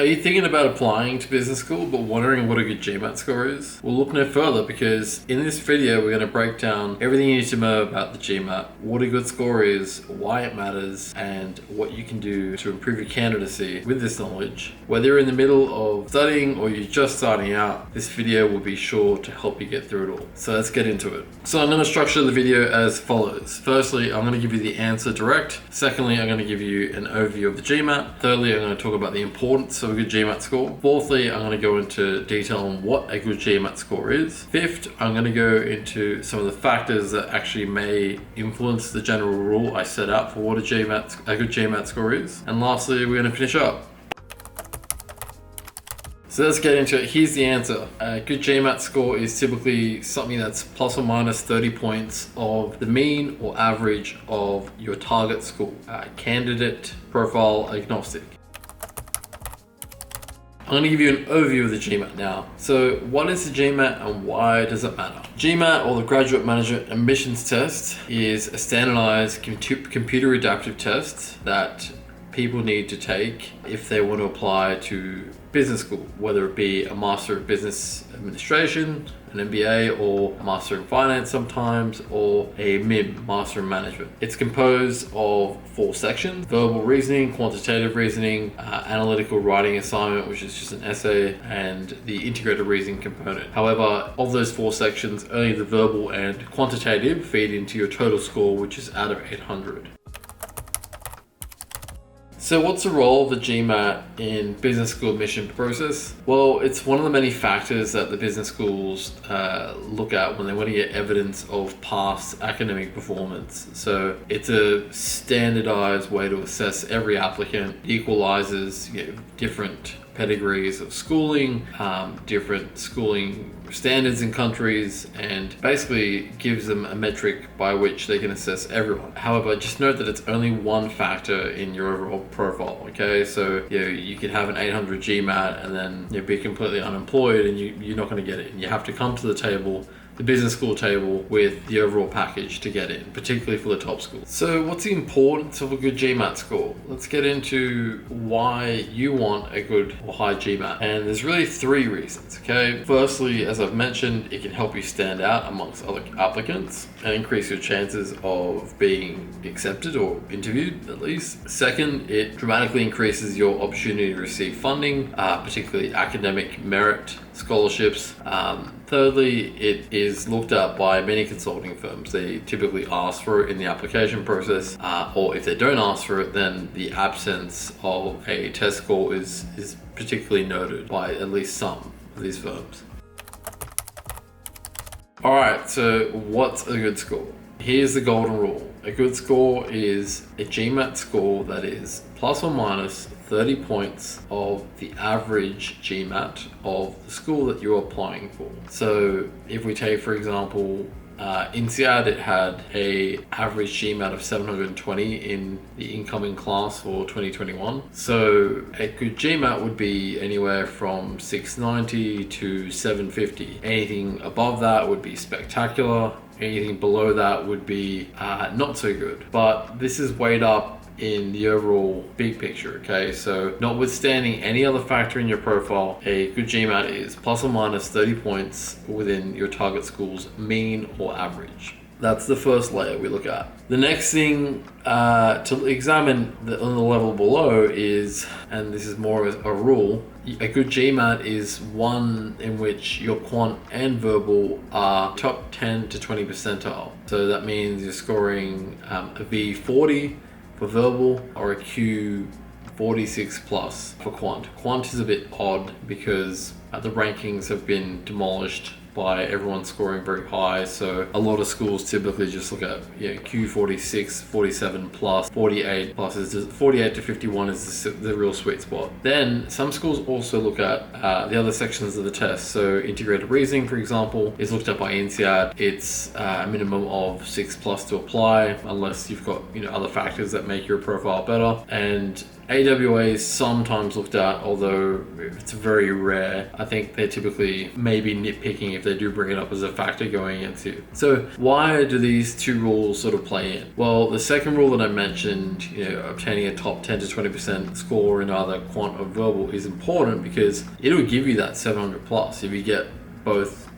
Are you thinking about applying to business school but wondering what a good GMAT score is? Well, look no further, because in this video we're going to break down everything you need to know about the GMAT, what a good score is, why it matters, and what you can do to improve your candidacy with this knowledge. Whether you're in the middle of studying or you're just starting out, this video will be sure to help you get through it all. So let's get into it. So I'm going to structure the video as follows. Firstly, I'm going to give you the answer direct. Secondly, I'm going to give you an overview of the GMAT. Thirdly, I'm going to talk about the importance of a good GMAT score. Fourthly, I'm going to go into detail on what a good GMAT score is. Fifth, I'm going to go into some of the factors that actually may influence the general rule I set out for what a good GMAT score is. And lastly, we're going to finish up. So let's get into it. Here's the answer. A good GMAT score is typically something that's plus or minus 30 points of the mean or average of your target school. Candidate profile agnostic. I'm going to give you an overview of the GMAT now. So what is the GMAT and why does it matter? GMAT, or the Graduate Management Admissions Test, is a standardized computer adaptive test that people need to take if they want to apply to business school, whether it be a Master of Business Administration, an MBA, or a Master in Finance sometimes, or a MIM, Master in Management. It's composed of 4 sections: verbal reasoning, quantitative reasoning, analytical writing assignment, which is just an essay, and the integrated reasoning component. However, of those 4 sections, only the verbal and quantitative feed into your total score, which is out of 800. So what's the role of the GMAT in business school admission process? Well, it's one of the many factors that the business schools look at when they want to get evidence of past academic performance. So it's a standardized way to assess every applicant. It equalizes different pedigrees of schooling, different schooling standards in countries, and basically gives them a metric by which they can assess everyone. However, just note that it's only one factor in your overall profile, okay? So you could have an 800 GMAT and then be completely unemployed and you're not going to get it. And you have to come to the table, the business school table, with the overall package to get in, particularly for the top schools. So what's the importance of a good GMAT score? Let's get into why you want a good or high GMAT. And there's really 3 reasons, okay? Firstly, as I've mentioned, it can help you stand out amongst other applicants and increase your chances of being accepted or interviewed, at least. Second, it dramatically increases your opportunity to receive funding, particularly academic merit scholarships. Thirdly, it is looked at by many consulting firms. They typically ask for it in the application process, or if they don't ask for it, then the absence of a test score is particularly noted by at least some of these firms. All right, so what's a good score? Here's the golden rule. A good score is a GMAT score that is plus or minus 30 points of the average GMAT of the school that you're applying for. So if we take, for example, INSEAD, it had a average GMAT of 720 in the incoming class for 2021. So a good GMAT would be anywhere from 690 to 750. Anything above that would be spectacular. Anything below that would be not so good. But this is weighed up in the overall big picture, okay? So notwithstanding any other factor in your profile, a good GMAT is plus or minus 30 points within your target school's mean or average. That's the first layer we look at. The next thing to examine on the level below is, and this is more of a rule, a good GMAT is one in which your quant and verbal are top 10 to 20 percentile. So that means you're scoring a V40 for verbal or a Q46 plus for quant. Quant is a bit odd because the rankings have been demolished by everyone scoring very high, so a lot of schools typically just look at Q46, 47 plus, 48 plus. 48 to 51 is the real sweet spot. Then some schools also look at the other sections of the test. So integrated reasoning, for example, is looked at by INSEAD. It's a minimum of 6 plus to apply, unless you've got other factors that make your profile better. And AWA is sometimes looked at, although it's very rare. I think they're typically maybe nitpicking if they do bring it up as a factor going into. So why do these two rules sort of play in? Well, the second rule that I mentioned, obtaining a top 10 to 20% score in either quant or verbal is important because it'll give you that 700 plus if you get both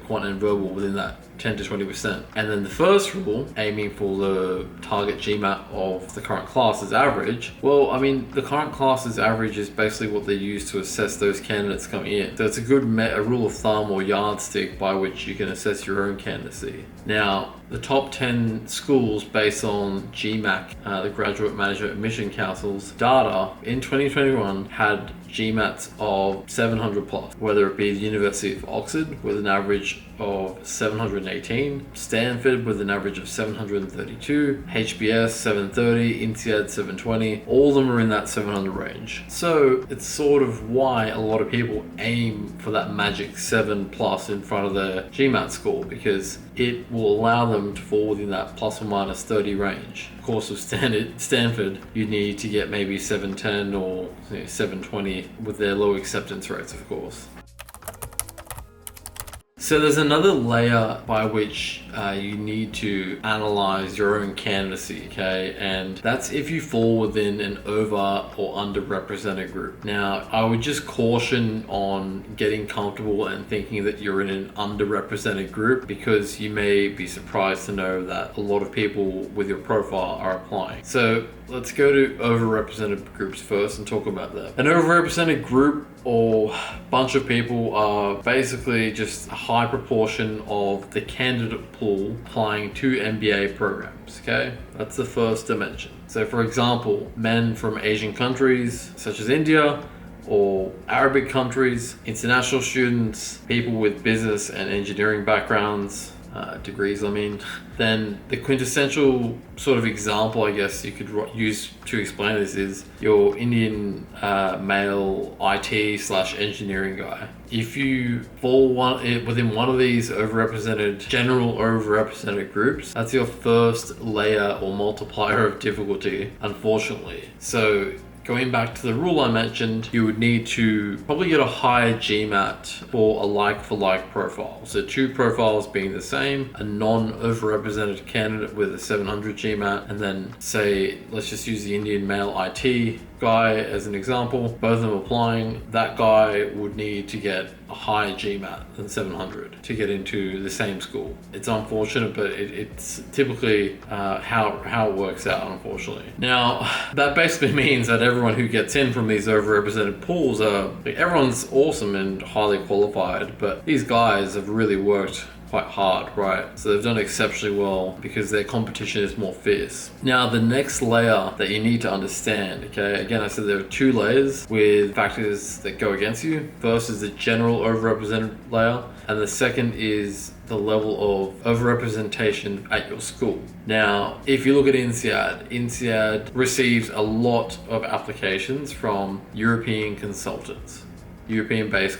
quant and verbal within that 10 to 20%. And then the first rule, aiming for the target GMAT of the current class's average. Well, I mean, the current class's average is basically what they use to assess those candidates coming in. So it's a good a rule of thumb or yardstick by which you can assess your own candidacy. Now, the top 10 schools based on GMAC, the Graduate Management Admission Council's data in 2021 had GMATs of 700 plus, whether it be the University of Oxford with an average of 718, Stanford with an average of 732, HBS 730, INSEAD 720, all of them are in that 700 range. So it's sort of why a lot of people aim for that magic 7 plus in front of their GMAT score, because it will allow them to fall within that plus or minus 30 range. Of course, with Stanford, you need to get maybe 710 or 720 with their low acceptance rates, of course. So there's another layer by which you need to analyze your own candidacy, okay? And that's if you fall within an over or underrepresented group. Now, I would just caution on getting comfortable and thinking that you're in an underrepresented group, because you may be surprised to know that a lot of people with your profile are applying. So let's go to overrepresented groups first and talk about that. An overrepresented group or bunch of people are basically just a high proportion of the candidate pool applying to MBA programs, okay? That's the first dimension. So for example, men from Asian countries such as India or Arabic countries, international students, people with business and engineering backgrounds, degrees, then the quintessential sort of example I guess you could use to explain this is your Indian male IT/engineering guy. If you fall within one of these general overrepresented groups, that's your first layer or multiplier of difficulty, unfortunately. So going back to the rule I mentioned, you would need to probably get a higher GMAT for a like-for-like profile. So two profiles being the same, a non-overrepresented candidate with a 700 GMAT, and then say, let's just use the Indian male IT guy as an example, both of them applying. That guy would need to get a higher GMAT than 700 to get into the same school. It's unfortunate, but it's typically how it works out, unfortunately. Now, that basically means that everyone who gets in from these overrepresented pools everyone's awesome and highly qualified, but these guys have really worked quite hard, right? So they've done exceptionally well because their competition is more fierce. Now, the next layer that you need to understand, okay, again, I said there are two layers with factors that go against you. First is the general overrepresented layer, and the second is the level of overrepresentation at your school. Now, if you look at INSEAD receives a lot of applications from European-based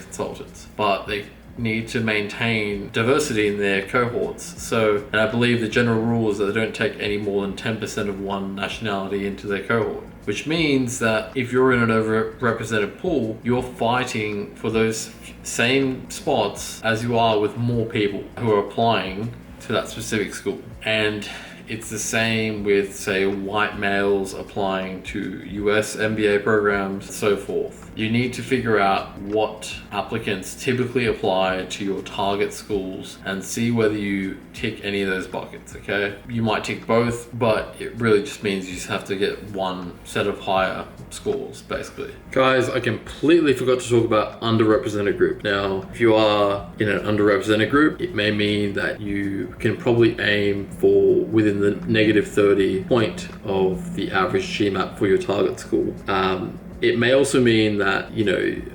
consultants, but they need to maintain diversity in their cohorts. So, and I believe the general rule is that they don't take any more than 10% of one nationality into their cohort, which means that if you're in an overrepresented pool, you're fighting for those same spots as you are with more people who are applying to that specific school. And it's the same with, say, white males applying to US MBA programs, so forth. You need to figure out what applicants typically apply to your target schools and see whether you tick any of those buckets, okay? You might tick both, but it really just means you just have to get one set of higher scores, basically. Guys, I completely forgot to talk about underrepresented group. Now, if you are in an underrepresented group, it may mean that you can probably aim for within the negative 30 point of the average GMAT for your target school. It may also mean that,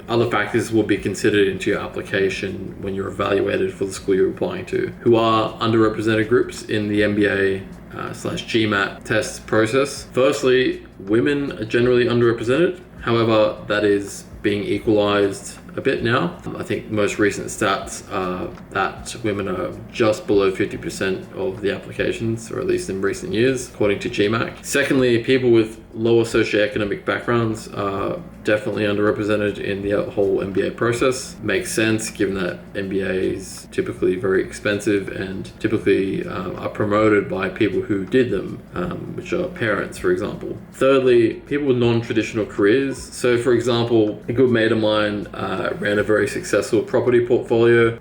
other factors will be considered into your application when you're evaluated for the school you're applying to, who are underrepresented groups in the MBA /GMAT test process. Firstly, women are generally underrepresented. However, that is being equalized a bit now. I think most recent stats are that women are just below 50% of the applications, or at least in recent years, according to GMAC. Secondly, people with lower socioeconomic backgrounds are definitely underrepresented in the whole MBA process. Makes sense given that MBA is typically very expensive and typically are promoted by people who did them, which are parents, for example. Thirdly, people with non-traditional careers. So, for example, a good mate of mine ran a very successful property portfolio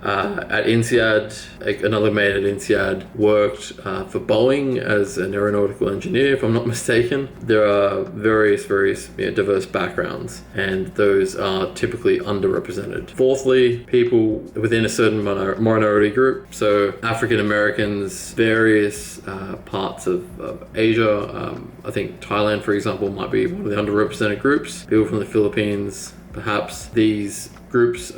at INSEAD. Another mate at INSEAD worked for Boeing as an aeronautical engineer, if I'm not mistaken. There are various diverse backgrounds, and those are typically underrepresented. Fourthly, people within a certain minority group, so African Americans, various parts of Asia. I think Thailand, for example, might be one of the underrepresented groups. People from the Philippines, perhaps. These groups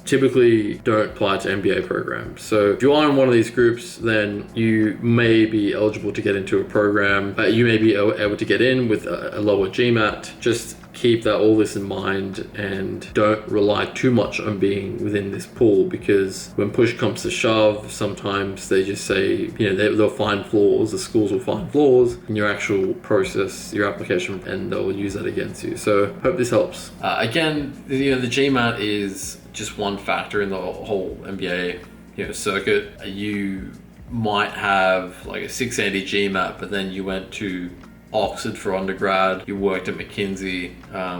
typically don't apply to MBA programs. So if you are in one of these groups, then you may be eligible to get into a program. You may be able to get in with a lower GMAT. Just keep all this in mind and don't rely too much on being within this pool, because when push comes to shove, sometimes they just say, they'll find flaws, the schools will find flaws in your actual process, your application, and they'll use that against you. So hope this helps. Again, the GMAT is just one factor in the whole MBA circuit. You might have like a 680 GMAT, but then you went to Oxford for undergrad, you worked at McKinsey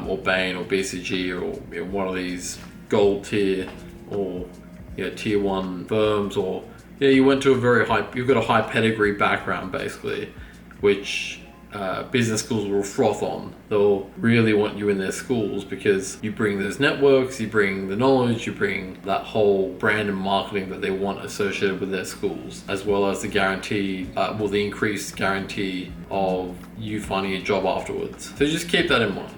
or Bain or BCG or one of these gold tier or tier 1 firms, or you went to you've got a high pedigree background basically, which business schools will froth on. They'll really want you in their schools because you bring those networks, you bring the knowledge, you bring that whole brand and marketing that they want associated with their schools, as well as the the increased guarantee of you finding a job afterwards. So just keep that in mind.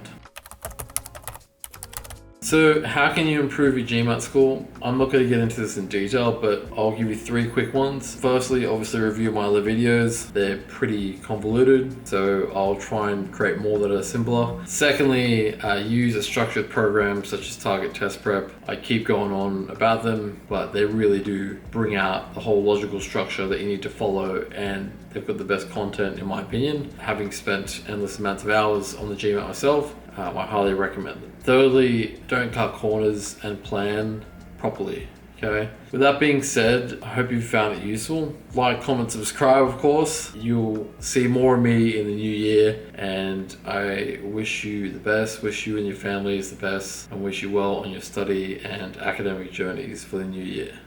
So how can you improve your GMAT score? I'm not going to get into this in detail, but I'll give you 3 quick ones. Firstly, obviously review my other videos. They're pretty convoluted, so I'll try and create more that are simpler. Secondly, use a structured program such as Target Test Prep. I keep going on about them, but they really do bring out the whole logical structure that you need to follow, and they've got the best content in my opinion. Having spent endless amounts of hours on the GMAT myself, I highly recommend them. Thirdly, don't cut corners and plan properly. Okay. With that being said, I hope you found it useful. Like, comment, subscribe, of course. You'll see more of me in the new year, and I wish you the best, wish you and your families the best, and wish you well on your study and academic journeys for the new year.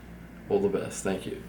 All the best. Thank you.